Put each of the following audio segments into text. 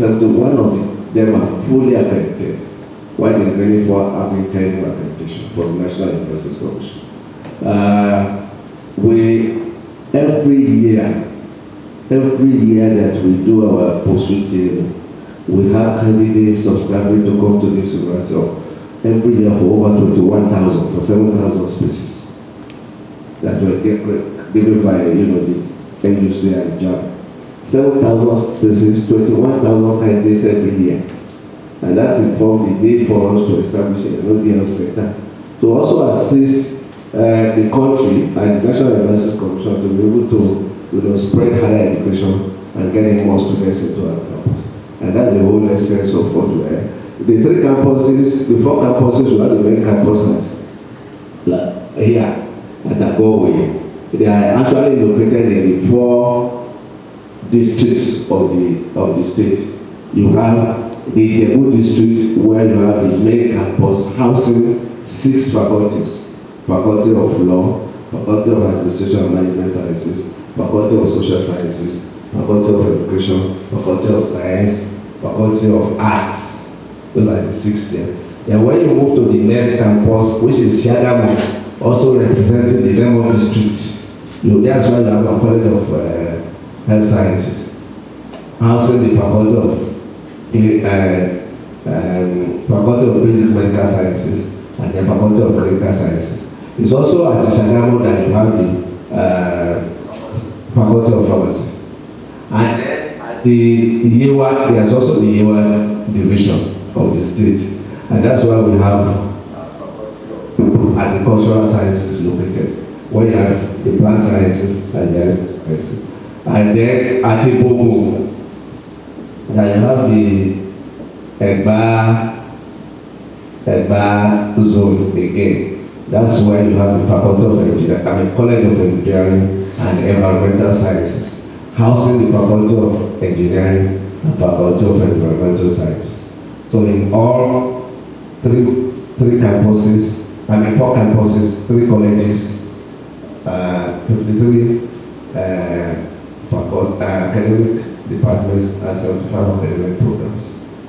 71 of them are fully accredited, while the remaining 4 are having technical accreditation from the National Universities Commission. Every year that we do our pursuit table, we have candidates subscribing to come to this university every year for over 21,000 for 7,000 spaces that were given by the NUC and JAM. 7,000 spaces, 21,000 candidates every year, and that informed the need for us to establish an ODL center to also assist the country and the National Universities Commission to be able to spread higher education and getting more students into our campus. And that's the whole essence of what we are. The 3 campuses, the 4 campuses, we have the main campus here at Agoway. They are actually located in the 4 districts of the state. You have the Jebu district, where you have the main campus housing 6 faculties: Faculty of Law, Faculty of Administration and Management Sciences, Faculty of Social Sciences, Faculty of Education, Faculty of Science, Faculty of Arts. Those are the 6 here. Then when you move to the next campus, which is Shagamu, also representing the Lemon district, that's why you have a College of Health Sciences, housing the Faculty of Basic Medical Sciences and the Faculty of Clinical Sciences. It's also at the Shagamu that you have the Faculty of Pharmacy. And then at the Yewa, there's also the Yewa division of the state. And that's why we have Agricultural Sciences located, where you have the Plant Sciences and the Animal Sciences. And then at Ibogu, that you have the Eba zone again. That's where you have the Faculty of Engineering, College of Engineering and Environmental Sciences, housing the Faculty of Engineering and Faculty of Environmental Sciences. So in all 4 campuses, 3 colleges, 53 academic departments and 75 academic programs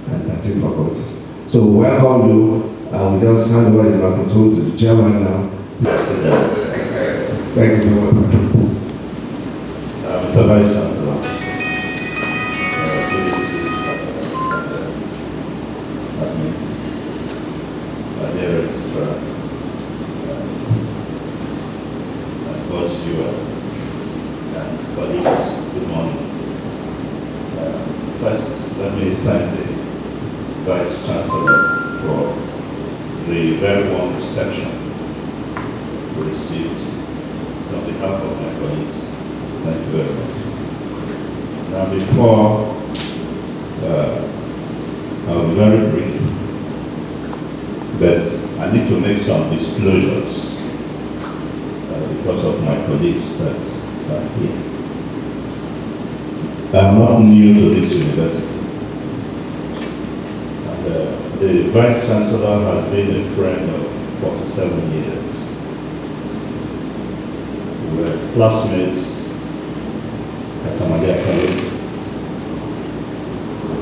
and 13 faculties. So we welcome you. I will just hand over the microphone to the chairman now. Thank you so much. Mr. Vice Chancellor, dear Registrar, boss viewer, and colleagues, good morning. First, let me thank the Vice Chancellor for the very warm reception we received. So on behalf of my colleagues, thank you very much. Now before, I'll be very brief, but I need to make some disclosures because of my colleagues that are here. I'm not new to this university. The Vice Chancellor has been a friend of 47 years. We were classmates at Ahmadiyya College,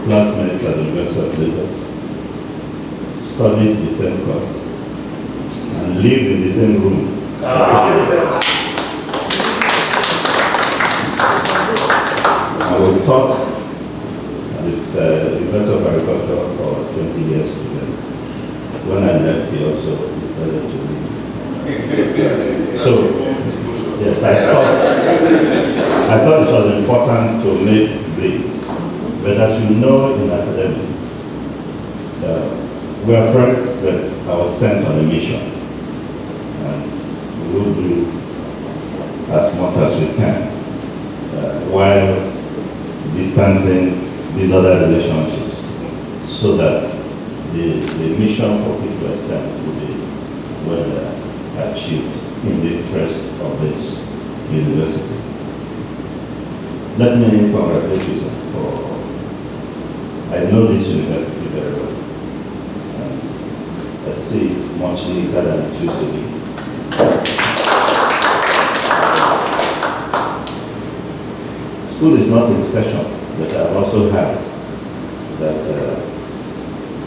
classmates at the University of Lagos, studied the same course, and lived in the same room. I was taught at the University of Agriculture for 20 years together. When I left, he also decided to leave. So, yes, I thought it was important to make this. But as you know, in academics, we are friends, but I was sent on a mission. And we will do as much as we can while distancing these other relationships, so that the mission for which we are sent will be well achieved in the interest of this university. Let me congratulate you, sir, for I know this university very well, and I see it much later than it used to be. School is not in session, but I've also had that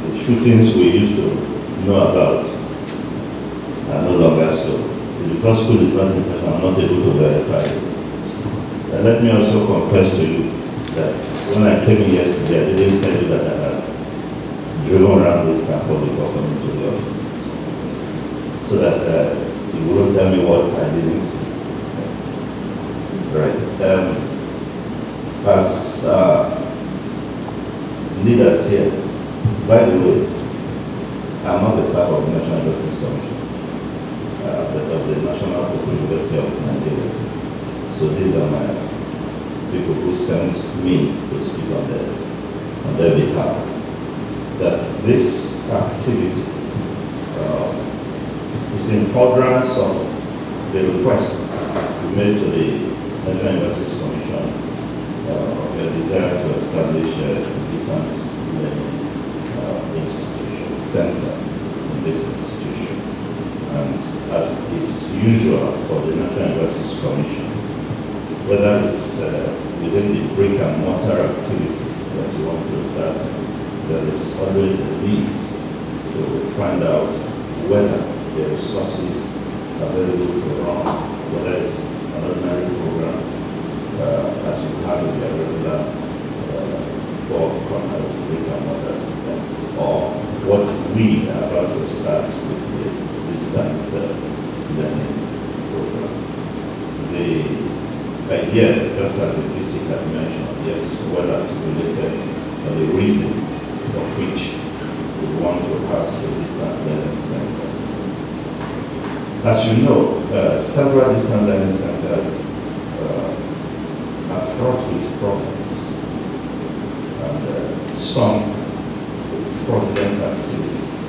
the shootings we used to know about are no longer so. Because school is not in session, I'm not able to verify it. And let me also confess to you that when I came in yesterday, I didn't tell you that I had driven around this campus before coming to the office. So that you wouldn't tell me what I didn't see. Right. As leaders here, by the way, I'm not the staff of the National Justice Commission, but of the National Open University of Nigeria. So these are my people who sent me to speak on their behalf. That this activity is in furtherance of the request we made to the National University Commission of their desire to establish a distance learning institution, center in this institution. And as is usual for the National University Commission, whether it's within the brick and mortar activity that you want to start, there is always a need to find out whether the resources available to run, whether it's an ordinary program, as you have in the regular four-corner brick and mortar system, or what we are about to start with the distance learning program. The idea, just as the basic had mentioned, yes, well articulated the reasons for which we want to have the distance learning center. As you know, several distance learning centers are fraught with problems, and some with fraudulent activities.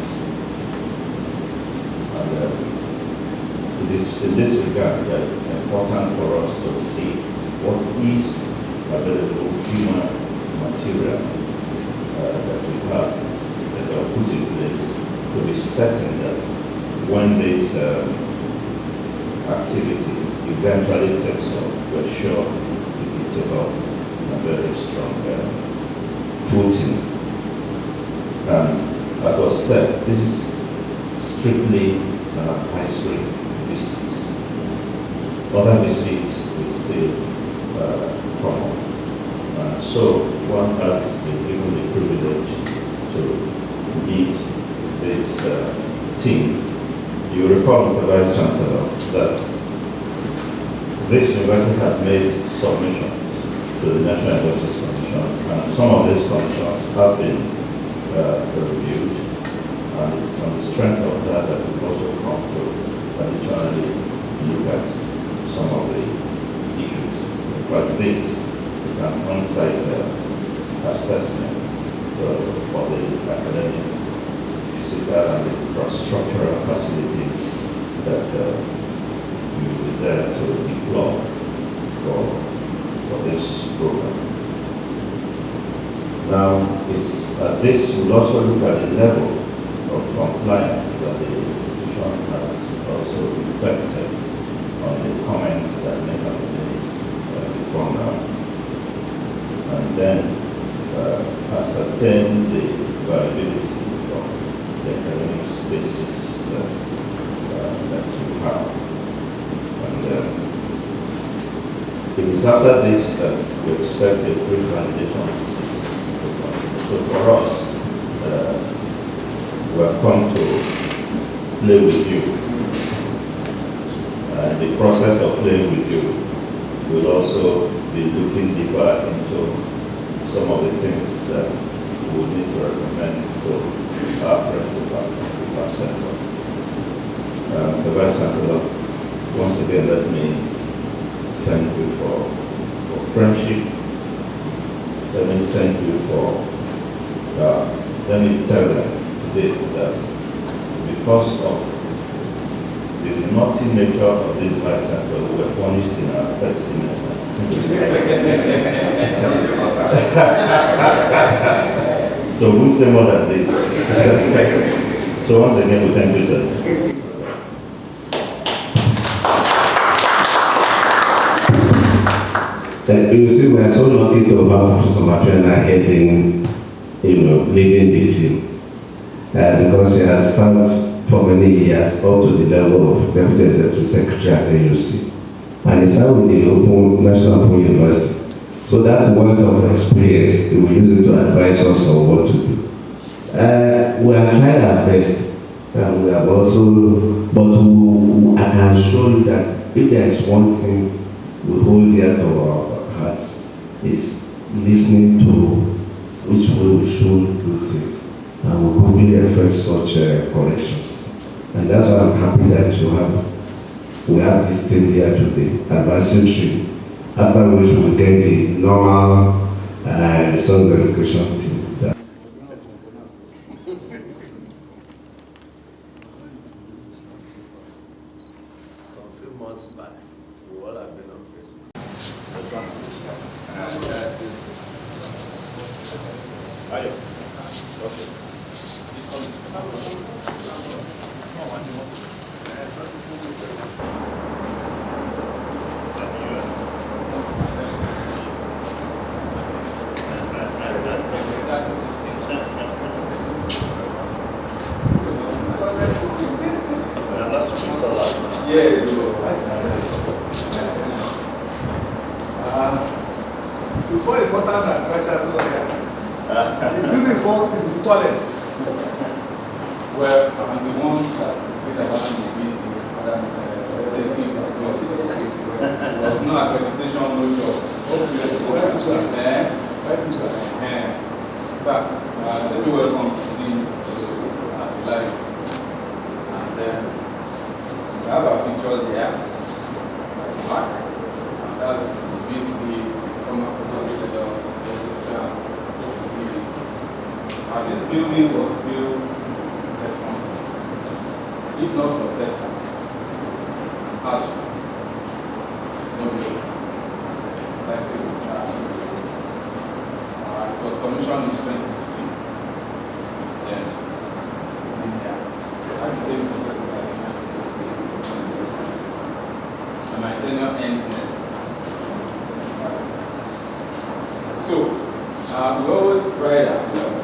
And it is in this regard that it's important for us to see what is available human material that we have, that are put in place to be certain that when this activity eventually takes off, we're sure it will take off a very strong footing. And as was said, this is strictly an advisory visit. Other visits will still come on. And so one has been given the privilege to lead this team. You recall, Mr. Vice Chancellor, that this university had made submissions to the National Justice Commission, and some of these commissions have been reviewed, and it's on the strength of that that we also come to additionally look at some of the issues. In fact, this is an on-site assessment for the academic, physical, and infrastructural facilities that we desire to deploy for this program. Now, this will also look at the level of compliance that the institution has also effected on the comments that may have been made before now, and then ascertain the viability of the academic spaces that you have. And it is after this that we expect a pre-validation visit. So for us, we have come to play with you. And the process of playing with you will also be looking deeper into some of the things that we would need to recommend to our principals who have sent us. So Vice Chancellor, once again, let me thank you for friendship. Let me thank you for, let me tell them today that because of the naughty nature of this Vice Chancellor, we were punished in our first semester. So we'll say more than this. So once again, we thank you, sir. You see, we are so lucky to have Professor Matrena heading leading the team. Because he has served for many years up to the level of Deputy Executive Secretary at NUC. And he served with the National Open University. So that's wealth of experience. We will use it to advise us on what to do. We have tried our best. We have also, but I can assure you that if there is one thing we hold dear to our hearts, is listening to which way we should do things. And we quickly effect such corrections. And that's why I'm happy that we have this team here today, advisory, after which we will get the normal resource verification team. Some few months back, we all have been on Facebook. Yes. Before important and questions over here. It's beautiful, it's the tallest. Well, I'm the one that said about the BC, there was no accreditation, no job. Welcome, sir. Welcome, sir. Sir, let me welcome the team to live. And we have our pictures here. And that's the BC from a potential registrar BBC. This building was built in Teflon. If not for Teflon, ASU, no way. Like it was commissioned in 2015. Then, I became professor in 2018. And my tenure ends next year. So, we always pride ourselves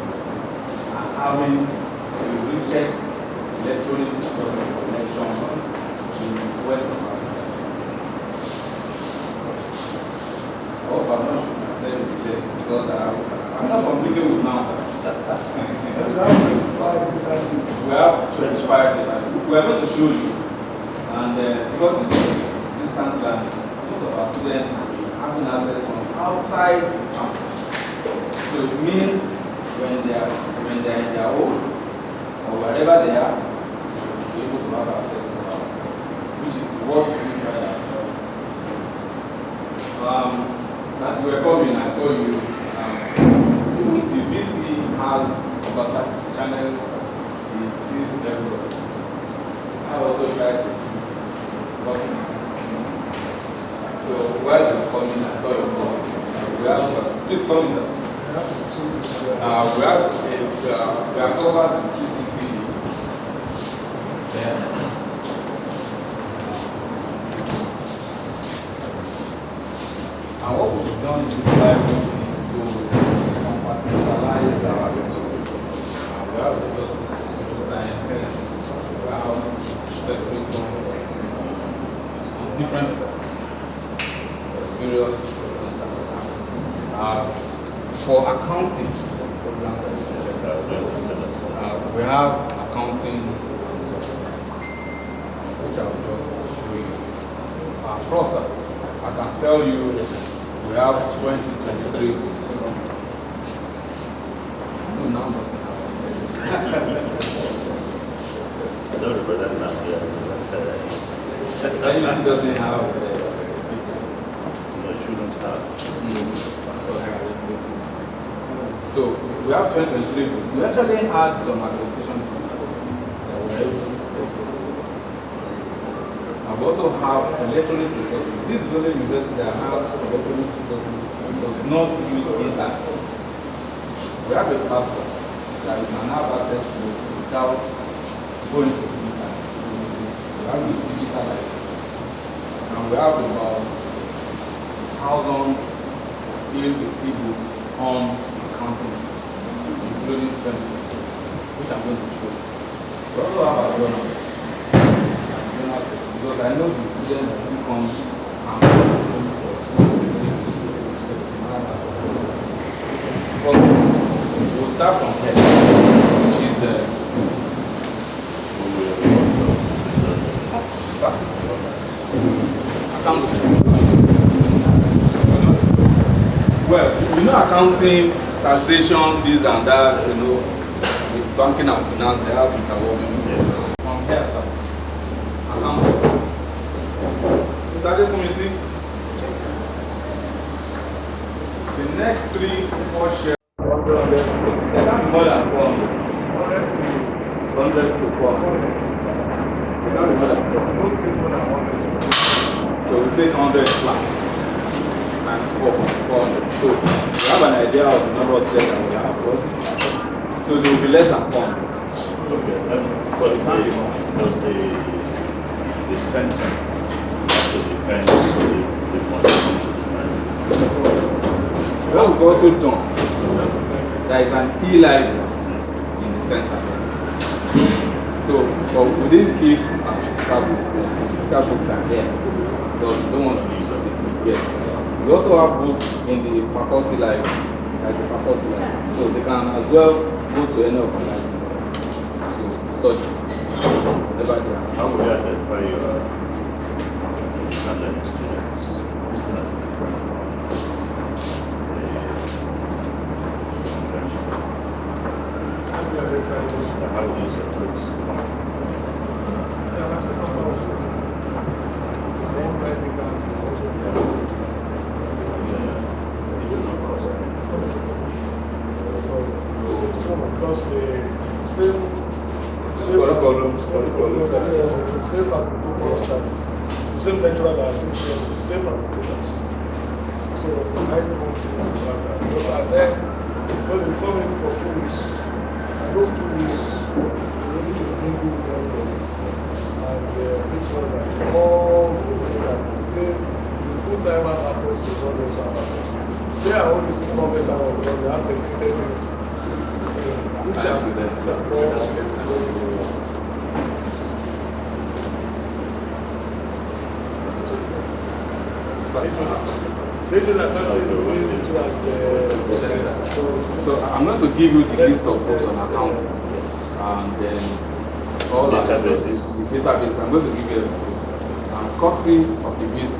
as having the richest electronic connection in the West of Africa. I hope I'm not shooting myself in the leg because I'm not competing with NASA. We have 25 data. We are going to show you. And because this is distance learning, most of our students will be having access from outside the campus. So it means when they are in their homes or wherever they are, they should be able to have access to our resources, which is what we pride ourselves. As you were coming, I saw you. The VC has about 30 channels. It sees everywhere. I also try to see it working in the system. So while you were coming, I saw your boss. We have, please come in, sir. We have covered the CCTV. And what we've done in this library is to compartmentalize our resources. We have resources for social sciences, we have separate ones in different forms, various for accounting, we have accounting, which I will just show you. Professor, I can tell you we have 2023 books. No numbers now. I don't remember that now. NUC doesn't have No, it shouldn't have. So we have 2023 books. We actually had some accreditation this year that we were able to get. And we also have electronic resources. This is the only university that has electronic resources and does not use internet. We have a platform that you can have access to without going to the internet. We have a digital library. And we have about 1,000 e-books on accounting. You including 20, which I'm going to show. We also have our journal. Because I know some students that still come and look for 2 weeks. We'll start from here, which is accounting. Well, you know accounting, taxation, this and that, you know, with banking and finance, they have interwoven. Yes. From here, sir. Accounting. Mr. Adekunmi, the next 3-4 shares. 100 there can be more than 400. 100 to 400. There can be more than 400. So we take 100 flat times 400. So we have an idea of the number of shares that we have. So there will be less than 400. Okay, for the time, does the center also depends on the money? What we've also done, there is an e-library in the center. So, but we didn't keep physical books there. The physical books are there because we don't want to use it. Yes. We also have books in the faculty library. There's a faculty library. So they can as well go to any of the libraries to study. Whenever they are. How would you identify your students? How would you separate? Because the same lecturer that I think the same as so I go to because and then when they come in for 2 weeks, and those 2 weeks we need to mingle with everybody and make sure that all the people that the full-time have access to what they have access to. They are always more better because they have the things. So I'm going to give you the list of books on accounting and then all databases. The database. I'm going to give you courtesy of the VC.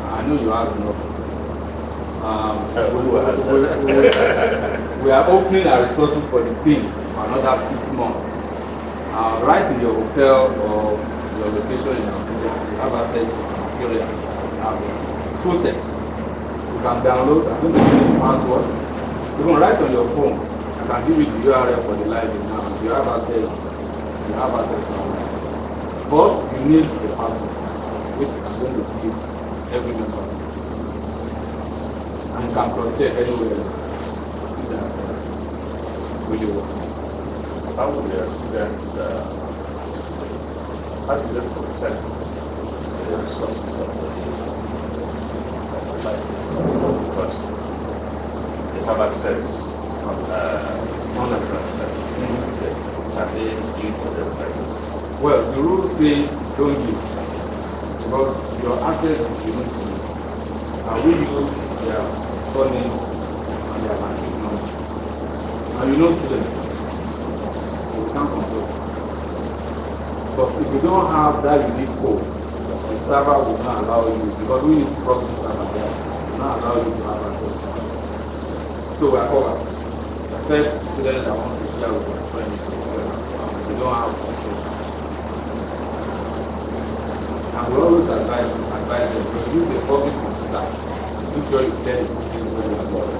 I know you have enough. We are opening our resources for the team for another 6 months. Right in your hotel or your location in Abuja, you have access to material. Full text. You can download. I'm going to give you the password. You can write on your phone. I can give you the URL for the library now. You have access. You have access to it. But you need the password, which I'm going to give every member. And you can cross-check anywhere. See that really work. How would your students, how do they protect the resources of the library? Because they have access on the can they give for their friends? Well, the rule says don't give. Because your access is unique to you. And we use their surname and their language number. And you know students, you can't control. But if you don't have that unique code, the server will not allow you, because we use proxy server there, will not allow you to have access to it. So we are covered. Except students that want to share with their friends, they don't have control. And we always advise them to use a public computer. Make sure you get it when you are bored.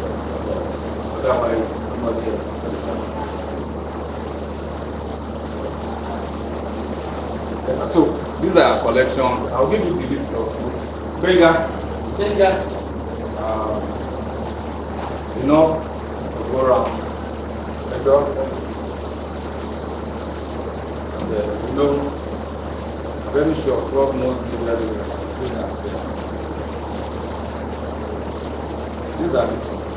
Otherwise, somebody else. So these are our collection. I'll give you the list of books. Benga, you know, go around. And you know, I'm very sure God knows the level of these are these ones.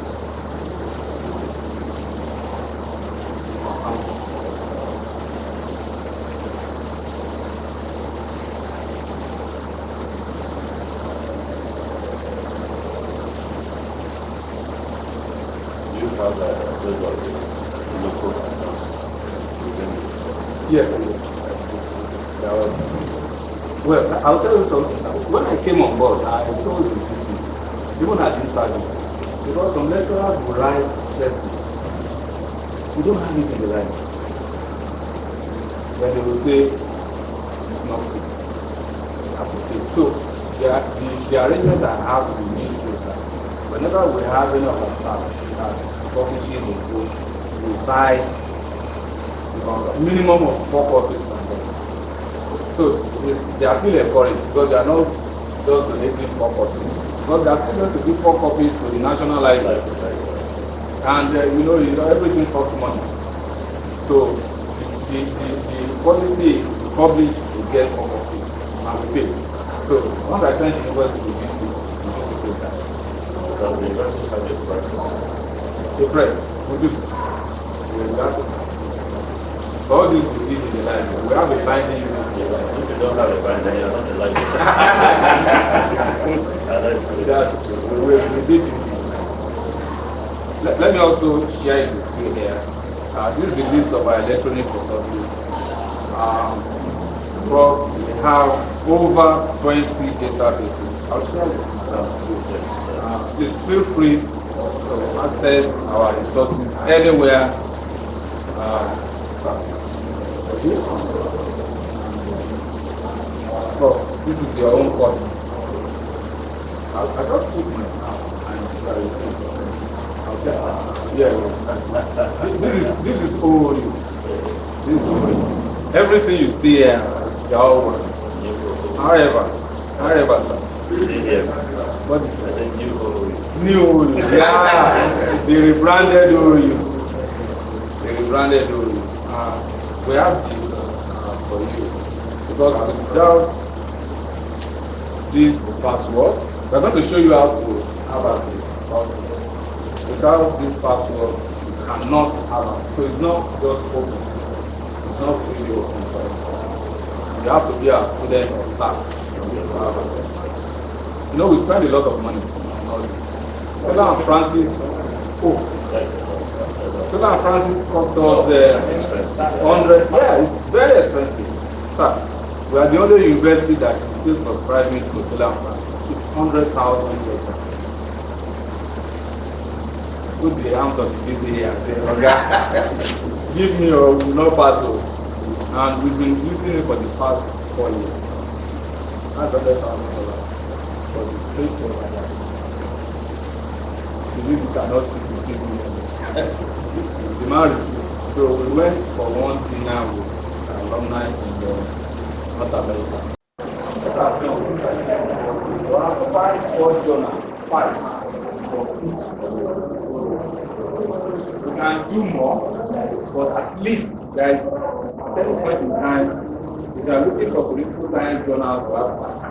have those of the local customers within the Yes. Well, I'll tell you something now. When I came on board, I told you this thing, even at the interview, because some lecturers will write textbooks. You don't have it in the right. Then they will say it's not safe. You have to pay. So the arrangement I have with me is that whenever we have any of our staff that publishes a book, we buy a minimum of 4 copies from them. So they are still encouraged because they are not just donating 4 copies. Because they are still going to give 4 copies to the National Library. And you know everything costs money. So the policy is to publish, to get 4 copies, and we pay. So once I send the invoice to the DC, we pay that. So the university has a press. The press, we do. All this we did in the library. We have a binding unit. If you don't have a binder, you're not a library. We did it. Let me also share it with you here. This is the list of our electronic resources. We have over 20 databases. I'll share it. Please feel free to access our resources anywhere. Oh, this is your own copy. I just put my this is all you. This is all you. Everything you see here, they all work. However, sir. What is that? New OU. Yeah, the rebranded OU. We have this for you because without this password, we're going to show you how to have access. Without this password, you cannot have it. So it's not just open. It's not really open for you. You have to be a student or staff. You know, we spend a lot of money on all this. Solar and Francis, Solar and Francis cost us 100. Yeah, it's very expensive. Sir, we are the only university that is still subscribing to Solar and Francis. It's 100,000 euros. Put the hands of the busy here and say, okay, give me or no password. And we've been using it for the past 4 years. That's $100,000. But it's straight for that. The reason cannot see the people. The marriage. So we went for one dinner with alumni from North America. We have 5 journals. 5. We can do more, but at least guys, at any point in time, if you are looking for political science journals, we have 5.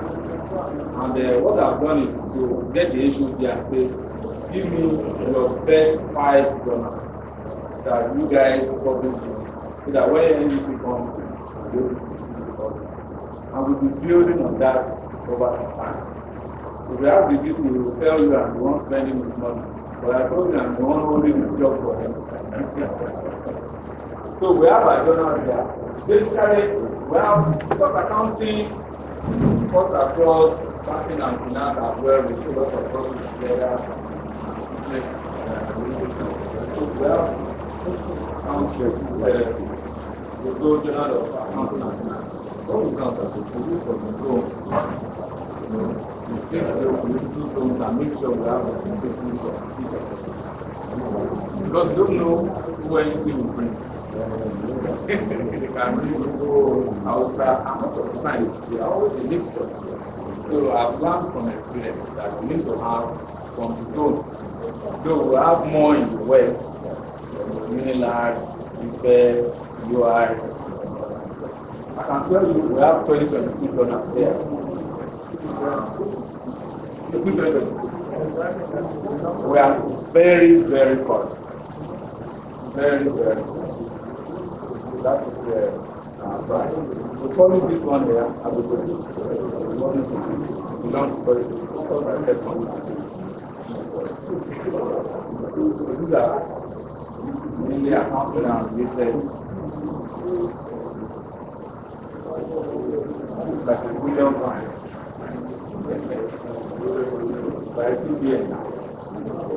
And what I've done is to get the issue here and say, give me your best 5 journals that you guys publish, so that when anything comes, you'll be able to see the public. And we'll be building on that over time. If we have the DC, we will tell you I'm the one spending this money. But I told you I'm the one holding this job for him. So we have a journal here. Basically, we have cost accounting, cost across banking and finance as well. We show lots of processes together. So we have accounting, the whole journal of accounting and finance. What we count as the police for the zone. We see the political zones and make sure we have the templates of each of them. Because we don't know who anything will bring. They can really go outside, and most of the time they are always a mixture. So I've learned from experience that we need to have from the zones. Though we have more in the west, Unilag, Ife, UI. I can tell you we have 2022 journals there. We are very, very proud. Very, very proud. That is right. We follow this one here, I will go to these are mainly accounting and related. It's like a million brand. By CBN.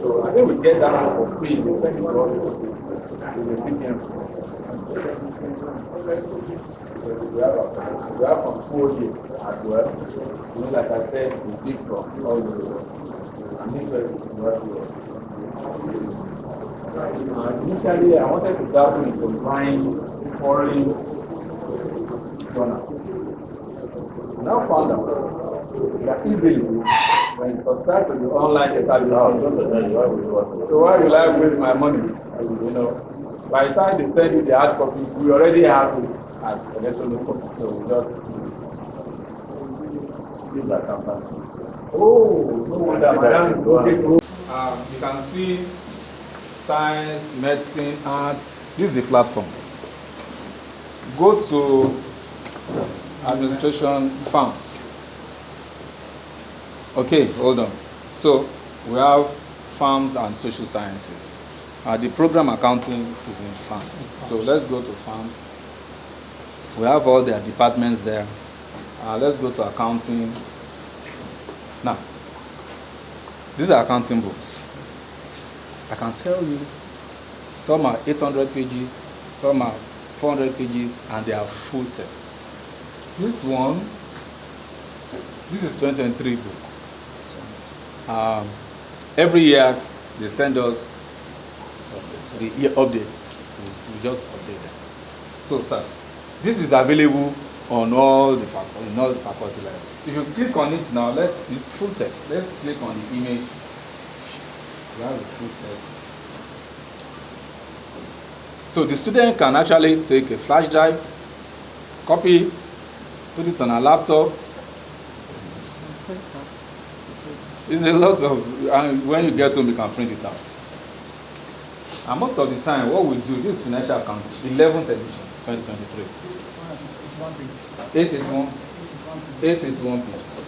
So I think we get that one for free. They send it to us with the CBN. We have from 4 years as well. You know, like I said, we pick from all the initially, I wanted to dabble into buying foreign journals. Now found out that easily, when you subscribe to the online database, so why will I waste my money? You know, by the time they send you the hard copy, we already have it as electronic copy, so we just give that campaign. Oh, no wonder, madam. You can see science, medicine, arts. This is the platform. Go to administration farms. Okay, hold on. So we have farms and social sciences. The program accounting is in farms. So let's go to farms. We have all their departments there. Let's go to accounting. Now, these are accounting books. I can tell you, some are 800 pages, some are 400 pages, and they are full text. This one, this is 2023 book. Every year, they send us the year updates. We just update them. So, sir, this is available on all the faculty libraries. If you click on it now, it's full text. Let's click on the image. We have the full text. So the student can actually take a flash drive, copy it, put it on a laptop. It's a lot of, and when you get home, you can print it out. And most of the time, what we do, this financial accounting, 11th edition, 2023. 881 pages.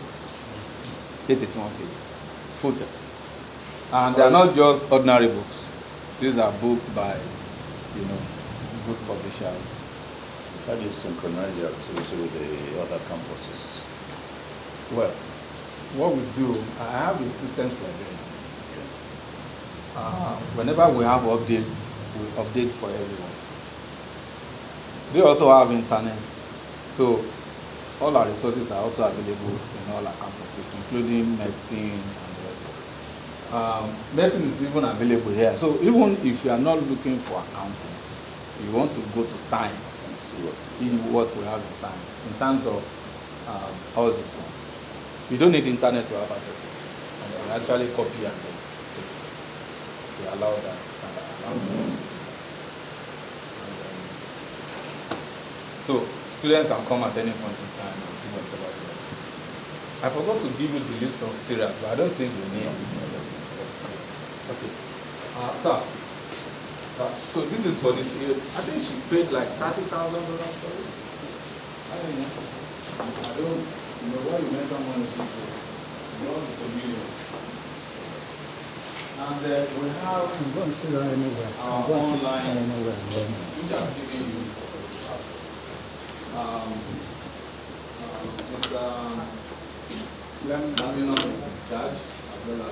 881 pages. Full text. And they are not just ordinary books. These are books by, good publishers. How do you synchronize your activity with the other campuses? Well, what we do, I have a systems librarian. Whenever we have updates, we update for everyone. They also have internet. So all our resources are also available in all our campuses, including medicine and the rest of it. Medicine is even available here. So even if you are not looking for accounting, you want to go to science, what we have in science, in terms of all these ones. You don't need internet to have access to it. And you can actually copy and then take it. We allow that. So students can come at any point in time and do whatever they want. I forgot to give you the list of cereals, but I don't think you need it. Okay. Sir, so this is for this year. I think she paid like $30,000 for it. I don't know why you mention money. It's a million. And we have our online, which I'm giving you. Mr. Lamino Judge, as well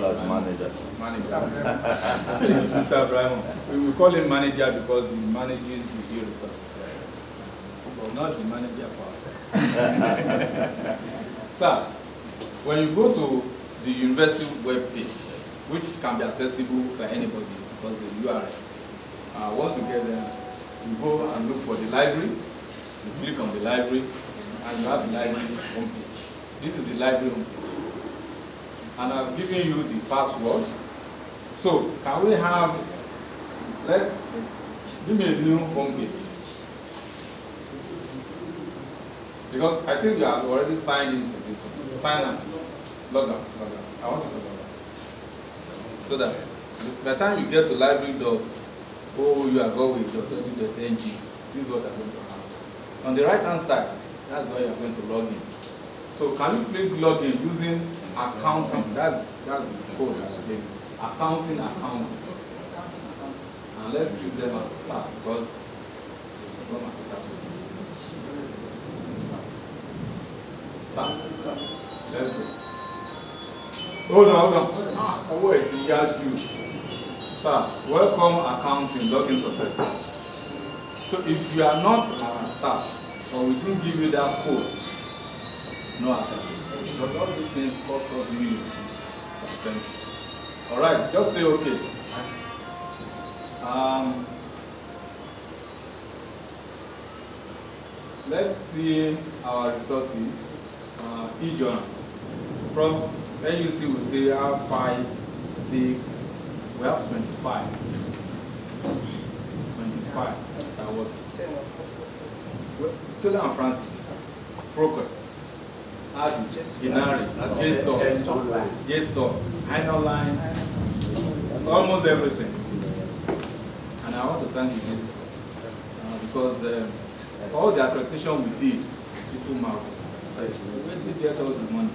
as manager. Mr. Abraham. We call him manager because he manages the resources. But not the manager for ourselves. Sir, when you go to the university web page, which can be accessible by anybody because the URL, once you get there, you go and look for the library, you click on the library, and you have the library homepage. This is the library homepage. And I've given you the password. So, can we have, let's, give me a new homepage. Because I think you have already signed into this one. Sign up. Log out. I want you to log out. So that by the time you get to library.ou.ng, this is what I'm going to have. On the right hand side, that's where you're going to log in. So can you please log in using accounting. That's the code. Accounting. And let's give them a start because they come and start. Start. Let's go. Hold on. Oh wait, he has you. Sir, welcome accounting login successful. So if you are not our staff or we didn't give you that code, no access. But all these things cost us millions. Alright, just say okay. Let's see our resources. E-journals. From NUC we say we have 5, 6, we have 25. 25. That was Taylor and Francis, Proquest, Adi, Inari, J-Store, Line, almost everything. And I want to thank you because all the accreditation we did, people marvel. Where did we get all the money?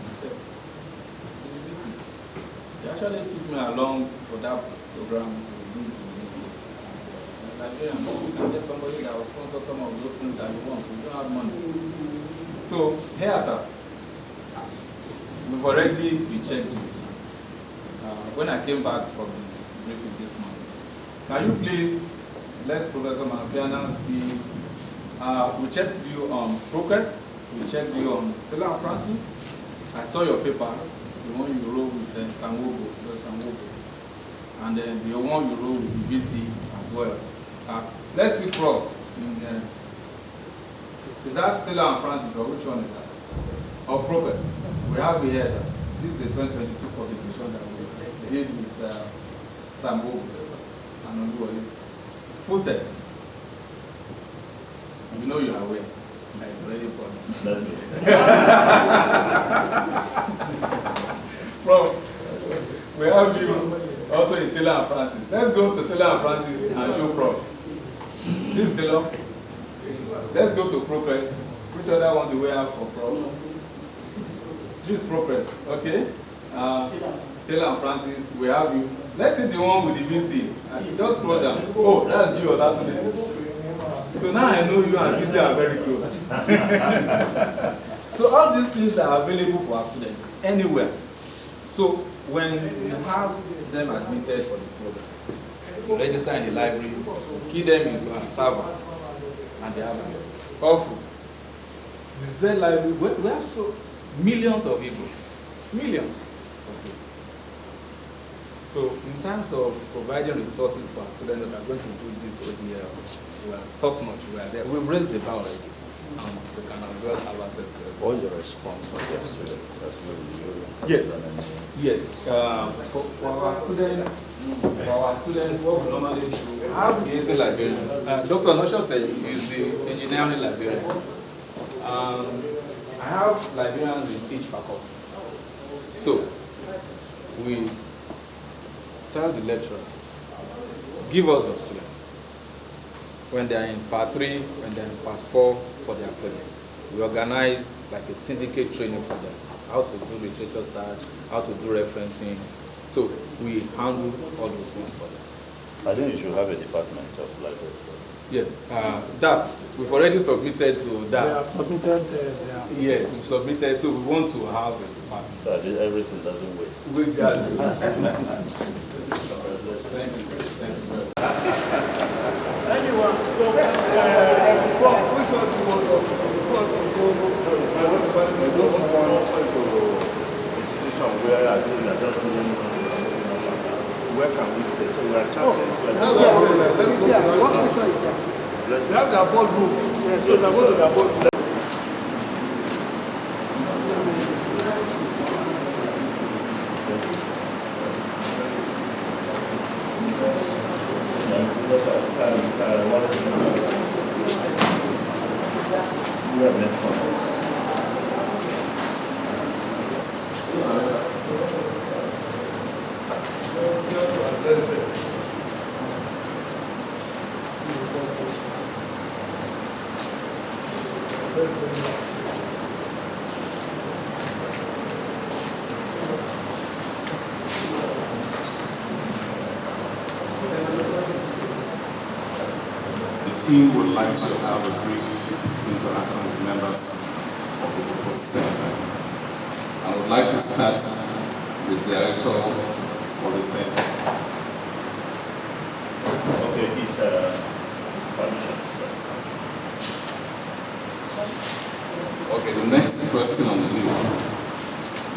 They actually took me along for that program we did in Nigeria. You can get somebody that will sponsor some of those things that you want. We don't have money. So, here, sir, we've already rechecked it. When I came back from the briefing this morning, can you please let Professor Manfiana see? We checked you on Proquest, we checked you on Taylor and Francis. I saw your paper, the one you wrote with Sanwogo, and then the one you wrote with BBC as well. Let's see, Prof. Is that Taylor and Francis, or which one is that? Or Proquest? We have it here, sir. This is the 2022 publication that we did with Sanwogo and Oluwole. Full test. You know you are aware. It's already published. Prof, we have you also in Taylor and Francis. Let's go to Taylor and Francis and show Prof. This Taylor. Let's go to Proquest. Which other one do we have for Prof? This Proquest, okay? Taylor and Francis, we have you. Let's see the one with the VC. Just scroll down. Oh, that's you or that one. So now I know you and VC are very close. So all these things are available for our students anywhere. So when you have them admitted for the program, you register in the library, key them into a server, and they have access. All full access. The Z library, we have so millions of e-books. Millions of e-books. So in terms of providing resources for our students that are going to do this ODL, we are top notch. We are there. We've raised the bar already. We can as well have access to it. All your response of your students, that's really Yes. Yes. For our students, what we normally do, we have amazing librarians. Dr. Noshote is the engineering librarian. I have librarians in each faculty. So we tell the lecturers, give us your students. When they are in part 3, when they are in part 4 for their projects. We organize like a syndicate training for them. How to do literature search, how to do referencing. So we handle all those things for them. I think you should have a department of library. Yes, that we've already submitted to that. They have submitted Yes, we've submitted, so we want to have a department. So everything doesn't waste. We got it. Thank you, sir. Thank you, sir. Anyone, so, which one do you want to go? Institution where I think that just where can we stay? So we are chatting. What picture is that? They have their boardroom. Yes. So they go to their boardroom. team would like to have a brief interaction with members of the proposed center. I would like to start with the director of the center. Okay, he's Okay, the next person on the list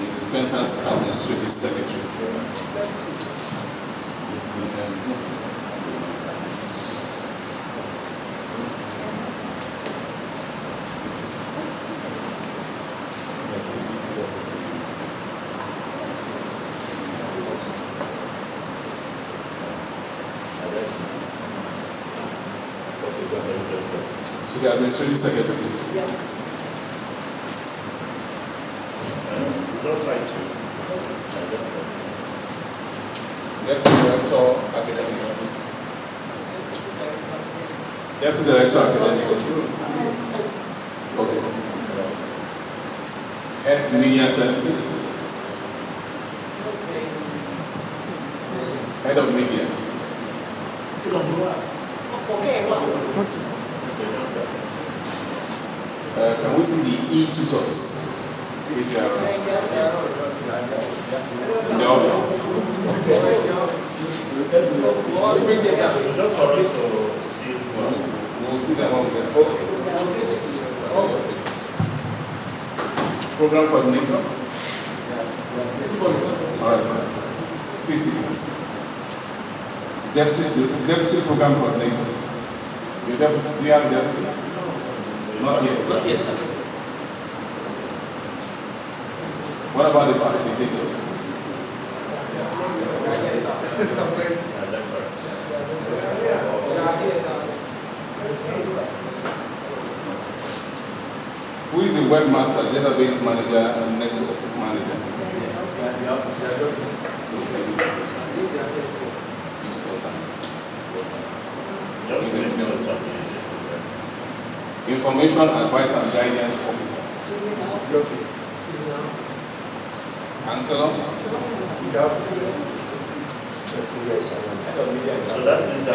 is the center's administrative secretary. So the administrative secretary, please. just like to. Deputy Director Academic. Deputy Director Academic. Okay, sir. Head Media Services. Head of Media. Can we see the e-tutors? If they are in the audience. Just for us to see. We'll see them on the okay. Program coordinator. All right, sir. Please sit. Deputy program coordinator. Your deputy, do you have a deputy? Not yet. Not yet, sir. What about the facilitators? Who is the webmaster, database manager, and network manager? So, information advice and guidance officer. Counselor. So that is the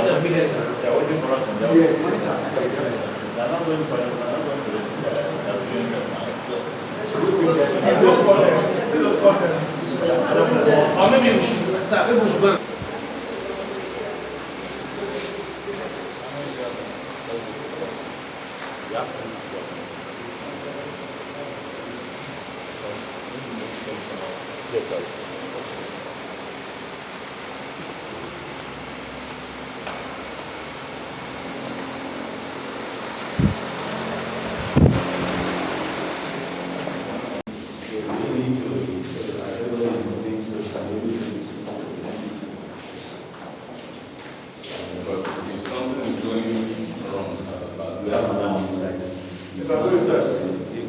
they're waiting for us on the yes. They're not going for it. They're not going to or maybe we should go.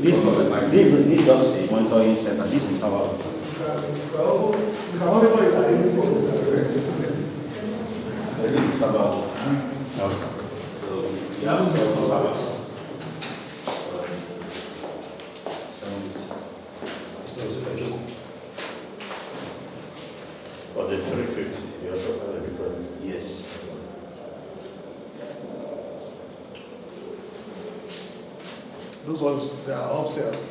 This just monitoring center. This is our. So this is about. So you have several servers. For the 350, you also have a different. Yes. Those ones, they are upstairs.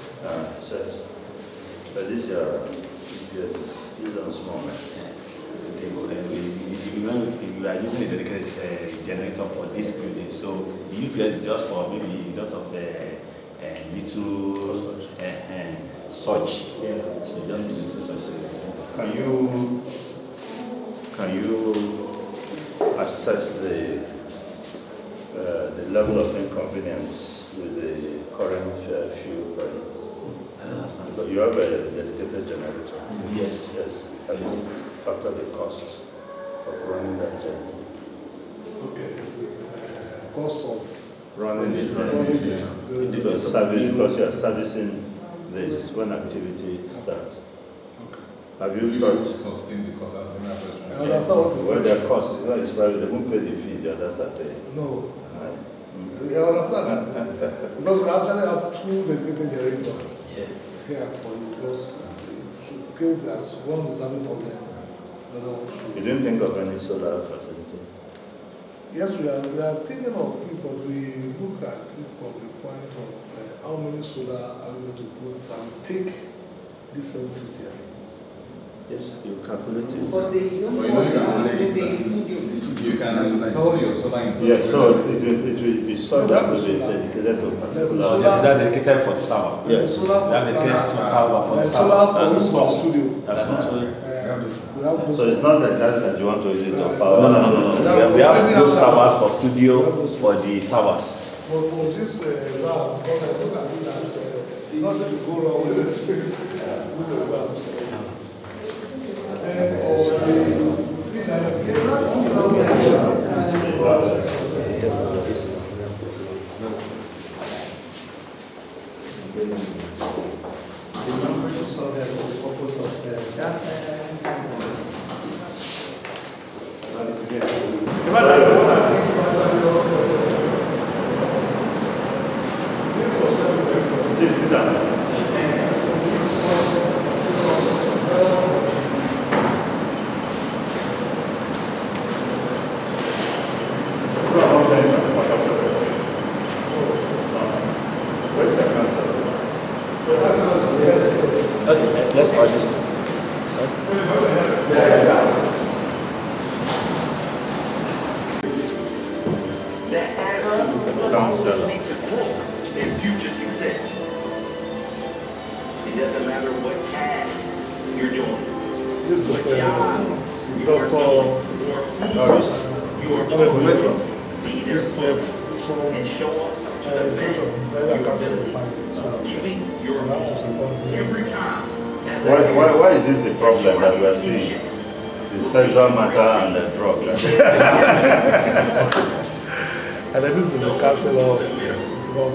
But these are small, man. If you are using a dedicated generator for this building, so the UPS is just for maybe a lot of little surge. Yeah. So just a little surge. Can you assess the level of inconvenience with the current fuel price? I don't understand. So you have a dedicated generator. Yes. Yes. Can you factor the cost of running that generator? Okay. Cost of Running the generator. Because you are servicing this when activity starts. Okay. Have you thought to sustain the cost as I understand what when their cost is private, they won't pay the fees, the others are paying. No. I understand that. Because we actually have two dedicated generators here for you. Because in case there's one is having problem, the other one should. You didn't think of any solar facility? Yes, we are thinking of it, but we look at it from the point of how many solar are we going to put and take this 750. Yes, you calculate it. But you can install your solar inside. Yeah, so it will be solar to be dedicated to particular. Yes, that dedicated for the server. Yes. That dedicated server for the Like server. solar for And this small. studio. That's not true. We have those. So it's not that you want to use it to power. No. We have those servers for studio, for the servers. For this lab, because I look at it and nothing to go wrong with it. With the lab. Please sit down. Where's the council? Let's add this. Council. Their future success. It doesn't matter what task you're doing. This is You are Dr. be there and show up to the best of your ability. Giving your all every time. As Why is this the problem that we are seeing? The sexual matter and the drug. And then this is a castle of it's about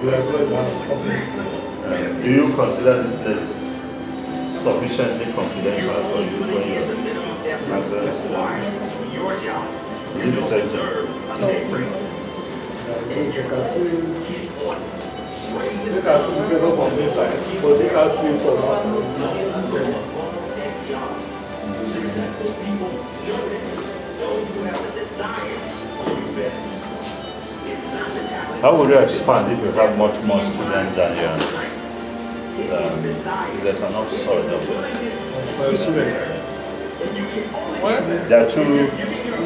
we are going to have company. Do you consider this place sufficiently confidential for you when you're answering? your job. Is it the same thing? You can see the better from inside, but they can see from outside. How would you expand if you have much more students than you? There's enough soil up there. There are two.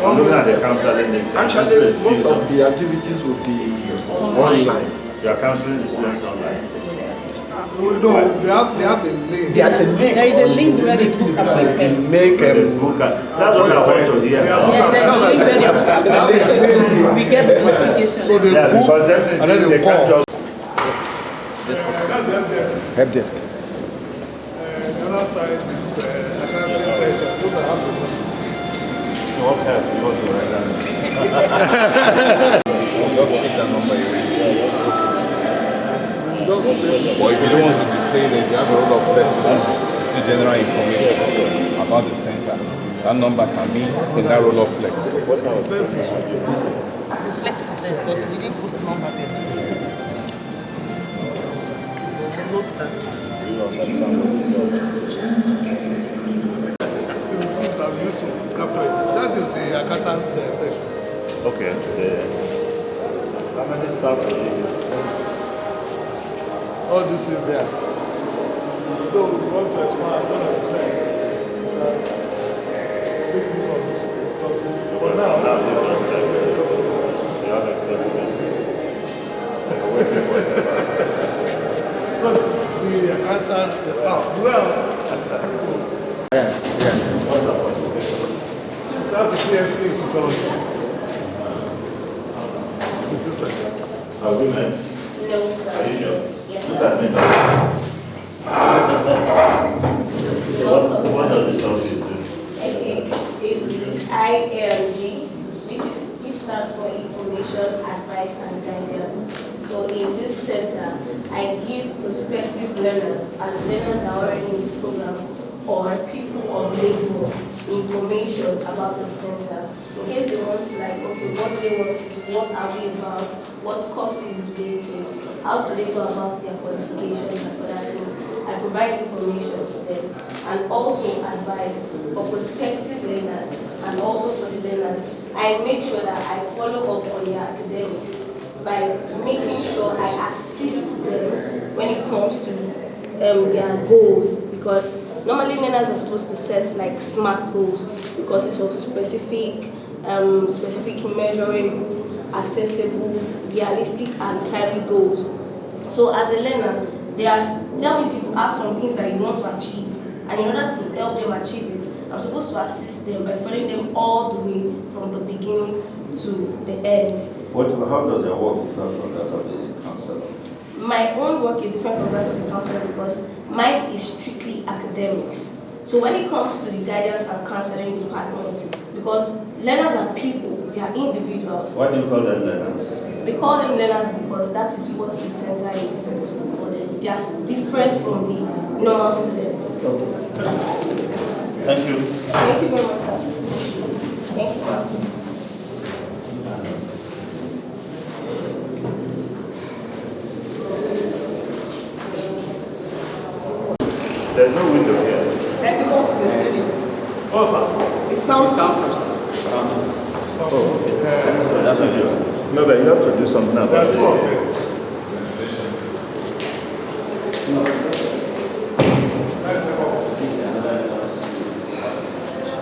I'm looking at the counseling. Actually, most of the activities will be online. You are counseling the students online. No, they have a link. There's a link. There is a link where they book appointments. Make That's what I want to hear. Yes, there's a link where they book appointments. We get the notification. So they Yeah, book because and then definitely they they can't call. just. help desk. The other side is accounting center. Those are half the money. What help you want to write down? Just take that number away. Just space it. Or if you don't want to display it, you have a roll of flex to display general information about the center. That number can be in that roll of flex. The flex is there because we didn't put number there. Note that. You understand what it is? That is the accountant section. Okay. How many staff are you? All these things there. So we want to expand 100%. Big use of this space. For now, You have excess space. the accountant, well, Yes. that's the PSC is going. Are we met? No, sir. Are you sure? Yes, Look sir. at me. What does this office do? Okay, is the ILG, which stands for Information, Advice and Guidance. So in this center, I give prospective learners and learners that are already in the program or people of labor information about the center. In case they want to okay, what they want to do, what are we about, what courses do they take, how do they go about their qualifications and other things. I provide information for them and also advice for prospective learners and also for the learners. I I make sure that I follow up on their academics by making sure I assist them when it comes to their goals, because normally learners are supposed to set like SMART goals because it's of specific, measurable, accessible, realistic, and timely goals. So as a learner, that means you have some things that you want to achieve, and in order to help them achieve it, I'm supposed to assist them by following them all the way from the beginning to the end. How does your work differ from that of the counselor? My own work is different from that of the counselor because mine is strictly academics. So when it comes to the guidance and counseling department, because learners are people, they are individuals. Why do you call them learners? We call them learners because that is what the center is supposed to call them. They are different from the normal students. Thank you. Thank you very much, sir. Thank you, ma'am. There's no window here. And because it's the studio. Oh, sir. It sounds Oh, okay. So that's what it is. No, but you have to do something about There are two of it. them.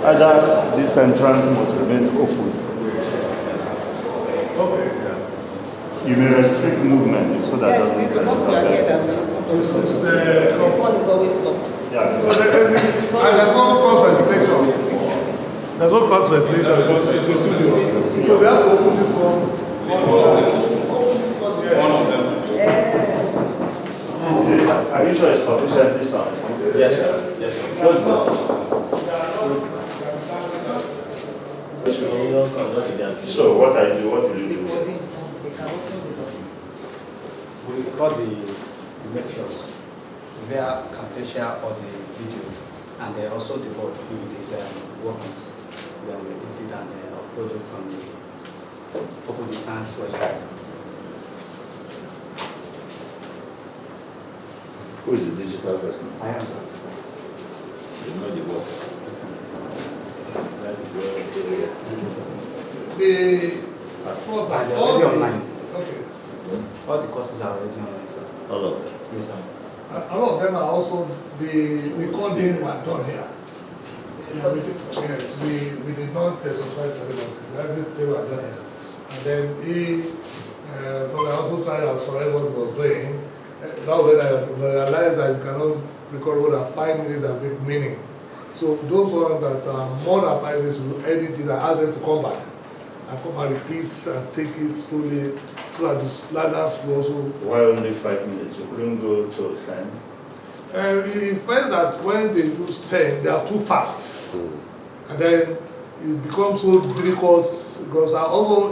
Others, this entrance must remain open. Okay. You may restrict movement so that yes, doesn't it's supposed to be ahead and this one is always locked. Yeah, And there's no cost restriction. There's no cost restriction. It's a studio. So we have to open this one. One of them. Are you sure it's sufficiently sound? Yes, sir. Yes, sir. So what will you do? We record the lectures via Camtasia or the video, and also the board with these workings. Then we edit it and upload it on the Open Distance website. Who is the digital person? I am, sir. You know the work. And they're already online. Okay. All the courses are already online, sir. All of them? Yes, sir. A lot of them are also the recording were done here. Yeah, we did not subscribe to them. Everything were done here. And then but I also tried out what was doing. Now when I realized that you cannot record more than 5 minutes and make meaning. So those ones that are more than 5 minutes, we edit it and ask them to come back. And come and repeat and take it slowly so that the learners will also. Why only 5 minutes? You couldn't go to 10? You find that when they use 10, they are too fast. And then it becomes so difficult because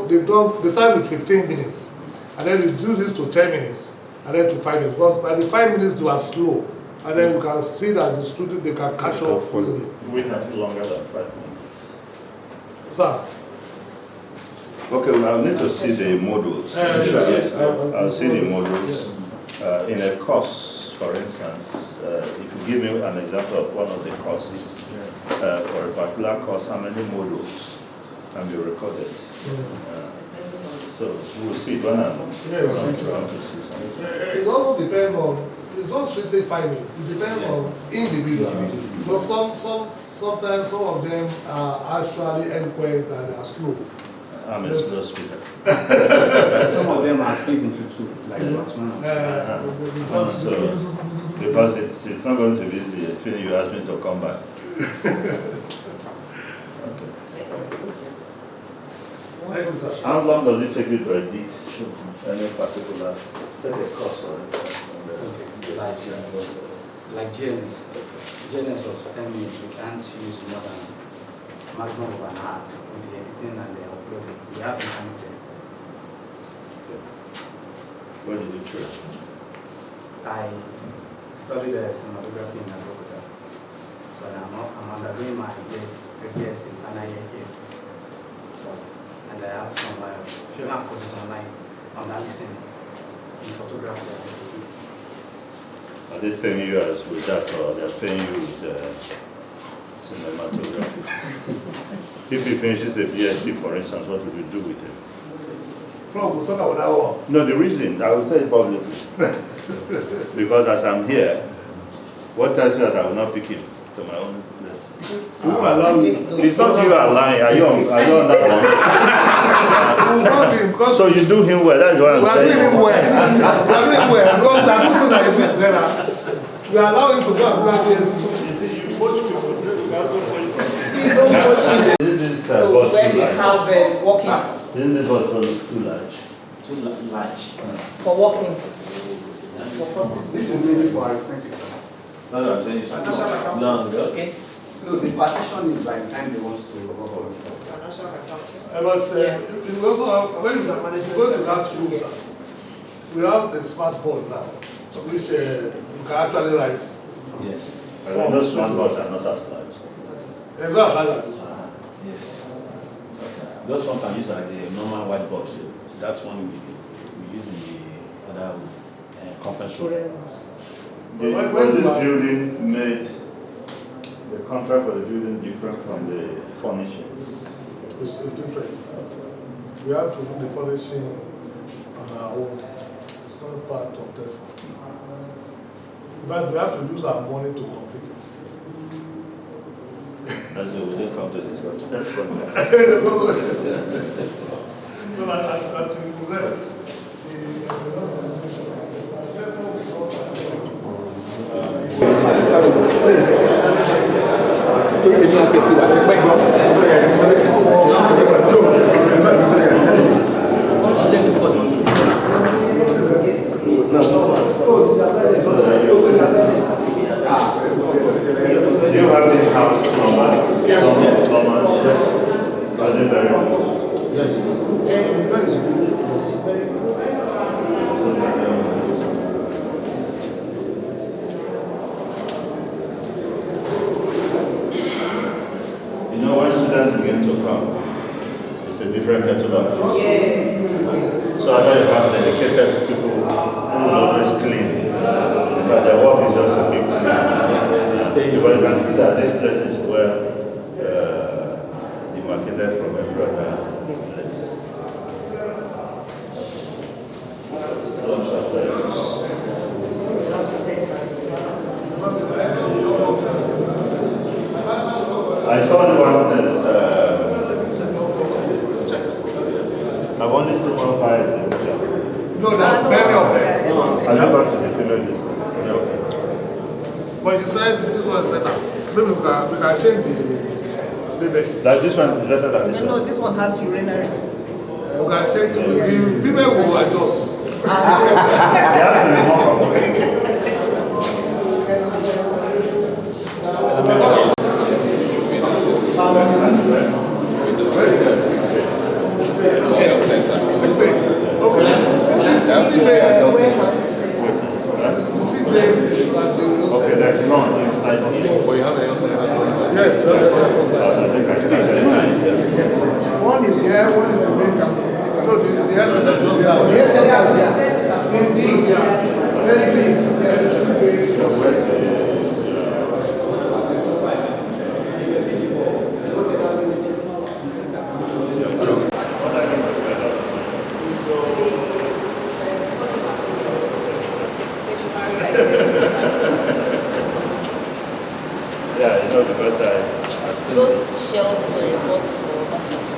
they start with 15 minutes. And then they do this to 10 minutes. And then to 5 minutes. Because by the 5 minutes, they are slow. And then you can see that the student, they can catch up easily. We have longer than 5 minutes. Sir? Okay, well, I'll need to see the modules. Yes. I'll see the modules. In a course, for instance, if you give me an example of one of the courses, for a particular course, how many modules can be recorded? So we'll see when I'm to see something. It also depends on, it's not strictly 5 minutes, it depends on individual. Because sometimes some of them are actually eloquent and they are slow. I'm a slow speaker. Some of them are split into two, like because it's not going to be easy. I feel you asked me to come back. Okay. Thank you, sir. How long does it take you to edit any particular? Take a course, for instance. like GNS. GNS was 10 minutes. We can't use more than maximum of an hour with the editing and the uploading. We have to count it. Where did you train? I studied cinematography in Bogota. So I'm undergoing my BSc final year here. So, and I have some few courses online on listening in photography and editing. Are they paying you as with that, or they're paying you with cinematography. If he finishes a BSc, for instance, what would you do with him? We'll talk about that one. No, the reason, I will say it publicly. Because as I'm here, what tells you that I will not pick him to my own place? It's not you are lying. Are you on that one? So you do him well, that's what I'm saying. We are doing him well. Because there are good things that you fit there. We allow him to go and play BSc. You coach people. Isn't this So board where too they large? have walk-ins Isn't this board too large? Too large. for walk-ins. For courses. This is really for arithmetic. No, I'm saying it's Long, okay. No, the partition is by the time they want to work on it. But we also have, when you go to that room, we have the smart board now, which you can actually write. Yes. Those smart boards are not as large. As well as that. Yes. Those one can use like the normal whiteboard. That's one we use in the other conference room. Was this building made, the contract for the building different from the furnishings? It's different. We have to do the furnishing on our own. It's not part of that. In fact, we have to use our money to complete it. That's why we didn't come to discuss that from there. So that we progress. Do you have this house number? Yes. Yes. Was it very good? Yes. You know, when students begin to come, it's a different kettle of fish. Yes. So I know you have dedicated people who will always clean. But their work is just to keep clean. But you can see that this place is well demarcated from every other place. I saw the one that I've only seen one fire extinguisher. No, there are many of them. I'll go back to the female this. But you said this one is better. Maybe we can change the label. Like this one is better than this one. No, this one has urinary. We can change the female will adjust. They have to be more comfortable. Okay, there's none inside here. Yes, I think I started. One is here, one is the main campus. So the answer that you have. Yes, very big. Yes. Yeah, you know, because Those shelves were bought for that.